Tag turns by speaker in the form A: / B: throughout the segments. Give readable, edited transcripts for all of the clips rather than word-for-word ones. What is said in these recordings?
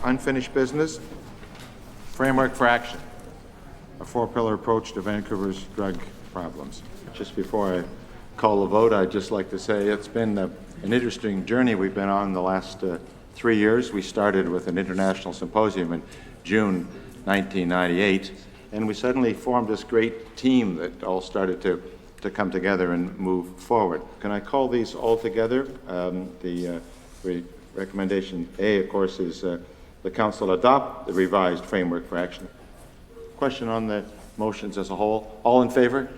A: Unfinished business. Framework for action. A four-pillar approach to Vancouver's drug problems. Just before I call the vote, I'd just like to say it's been an interesting journey we've been on the last 3 years. We started with an international symposium in June 1998, and we suddenly formed this great team that all started to come together and move forward. Can I call these all together? The recommendation A, of course, is the Council adopt the revised framework for action. Question on the motions as a whole. All in favor?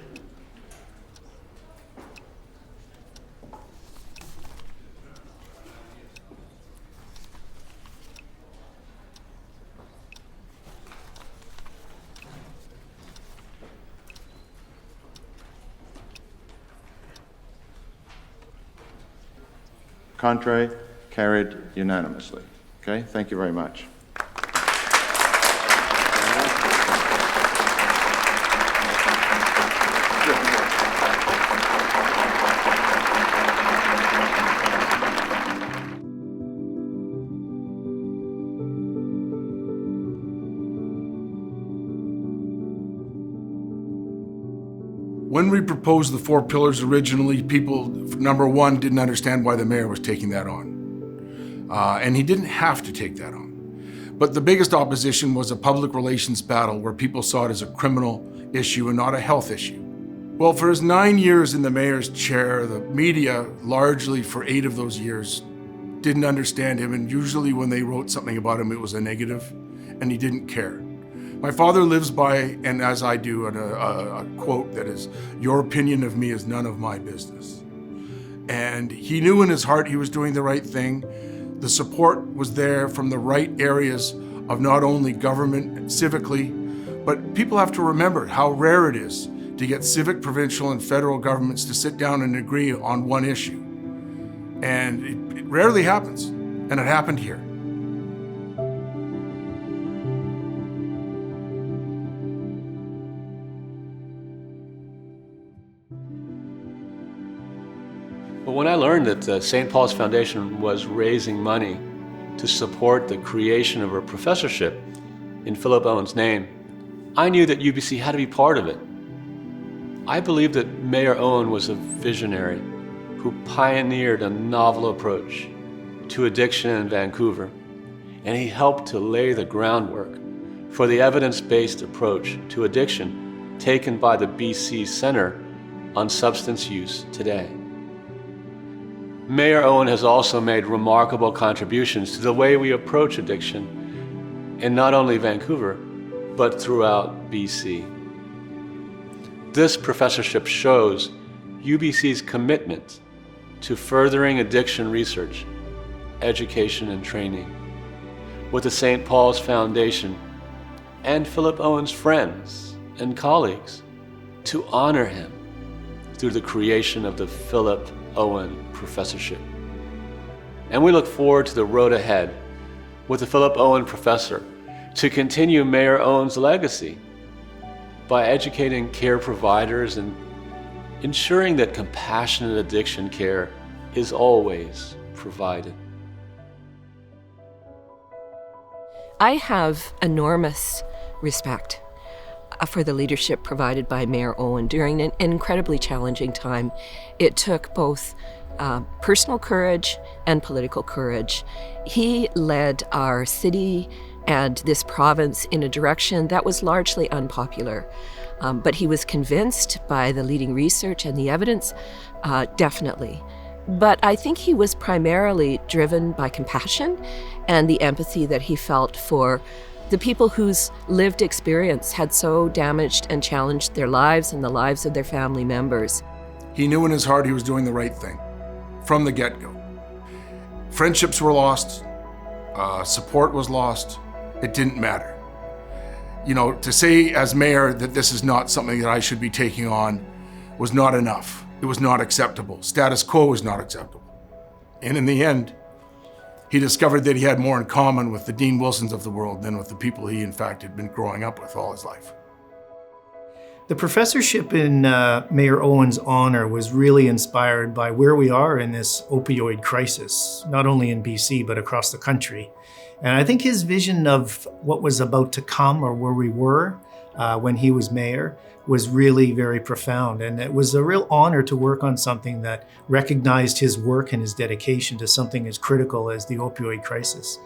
A: Contrary? Carried unanimously. Okay, thank you very much.
B: When we proposed the 4 pillars originally, people, number one, didn't understand why the mayor was taking that on. And he didn't have to take that on. But the biggest opposition was a public relations battle where people saw it as a criminal issue and not a health issue. Well, for his 9 years in the mayor's chair, the media, largely for 8 of those years, didn't understand him, and usually when they wrote something about him, it was a negative, and he didn't care. My father lives by, and as I do, a quote that is, "Your opinion of me is none of my business." And he knew in his heart he was doing the right thing. The support was there from the right areas of not only government civically, but people have to remember how rare it is to get civic, provincial, and federal governments to sit down and agree on one issue. And it rarely happens, and it happened here.
C: But when I learned that St. Paul's Foundation was raising money to support the creation of a professorship in Philip Owen's name, I knew that UBC had to be part of it. I believe that Mayor Owen was a visionary who pioneered a novel approach to addiction in Vancouver, and he helped to lay the groundwork for the evidence-based approach to addiction taken by the BC Centre on Substance Use today. Mayor Owen has also made remarkable contributions to the way we approach addiction in not only Vancouver, but throughout BC. This professorship shows UBC's commitment to furthering addiction research, education, and training with the St. Paul's Foundation and Philip Owen's friends and colleagues to honor him through the creation of the Philip Owen Professorship. And we look forward to the road ahead with the Philip Owen Professor to continue Mayor Owen's legacy by educating care providers and ensuring that compassionate addiction care is always provided.
D: I have enormous respect for the leadership provided by Mayor Owen during an incredibly challenging time. It took both personal courage and political courage. He led our city and this province in a direction that was largely unpopular. But he was convinced by the leading research and the evidence, definitely. But I think he was primarily driven by compassion and the empathy that he felt for the people whose lived experience had so damaged and challenged their lives and the lives of their family members.
B: He knew in his heart he was doing the right thing from the get-go. Friendships were lost, support was lost, it didn't matter. You know, to say as mayor that this is not something that I should be taking on was not enough. It was not acceptable. Status quo was not acceptable. And in the end, he discovered that he had more in common with the Dean Wilsons of the world than with the people he, in fact, had been growing up with all his life.
E: The professorship in Mayor Owen's honor was really inspired by where we are in this opioid crisis, not only in BC, but across the country. And I think his vision of what was about to come, or where we were when he was mayor, was really very profound. And it was a real honor to work on something that recognized his work and his dedication to something as critical as the opioid crisis.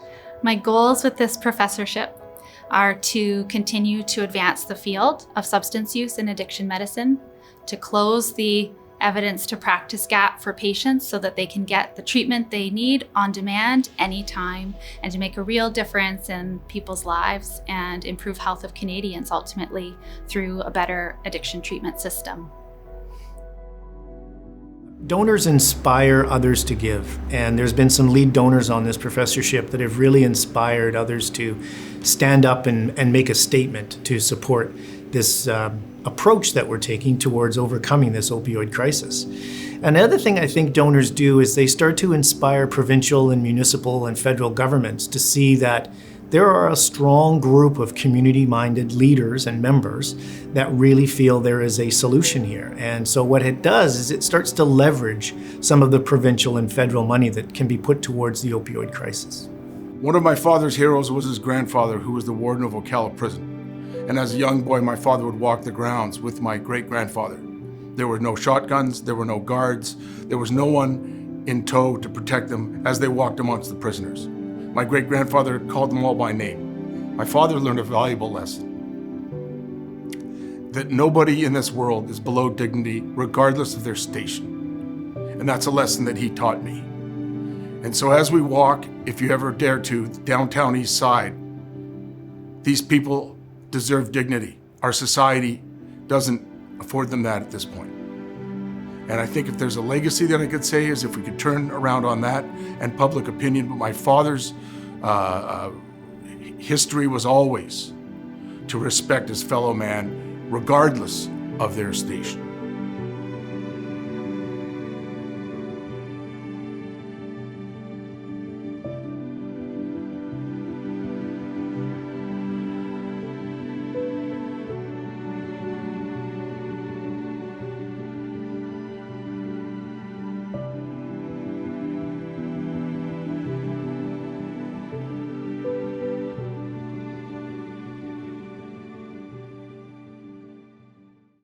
F: My goals with this professorship are to continue to advance the field of substance use and addiction medicine, to close the evidence to practice gap for patients so that they can get the treatment they need on demand anytime, and to make a real difference in people's lives and improve health of Canadians ultimately through a better addiction treatment system.
E: Donors inspire others to give, and there's been some lead donors on this professorship that have really inspired others to stand up and make a statement to support this approach that we're taking towards overcoming this opioid crisis. Another thing I think donors do is they start to inspire provincial and municipal and federal governments to see that there are a strong group of community-minded leaders and members that really feel there is a solution here. And so what it does is it starts to leverage some of the provincial and federal money that can be put towards the opioid crisis.
B: One of my father's heroes was his grandfather, who was the warden of Ocala Prison. And as a young boy, my father would walk the grounds with my great-grandfather. There were no shotguns, there were no guards, there was no one in tow to protect them as they walked amongst the prisoners. My great-grandfather called them all by name. My father learned a valuable lesson, that nobody in this world is below dignity, regardless of their station. And that's a lesson that he taught me. And so as we walk, if you ever dare to, downtown East Side, these people deserve dignity. Our society doesn't afford them that at this point. And I think if there's a legacy that I could say is if we could turn around on that and public opinion. But my father's history was always to respect his fellow man, regardless of their station.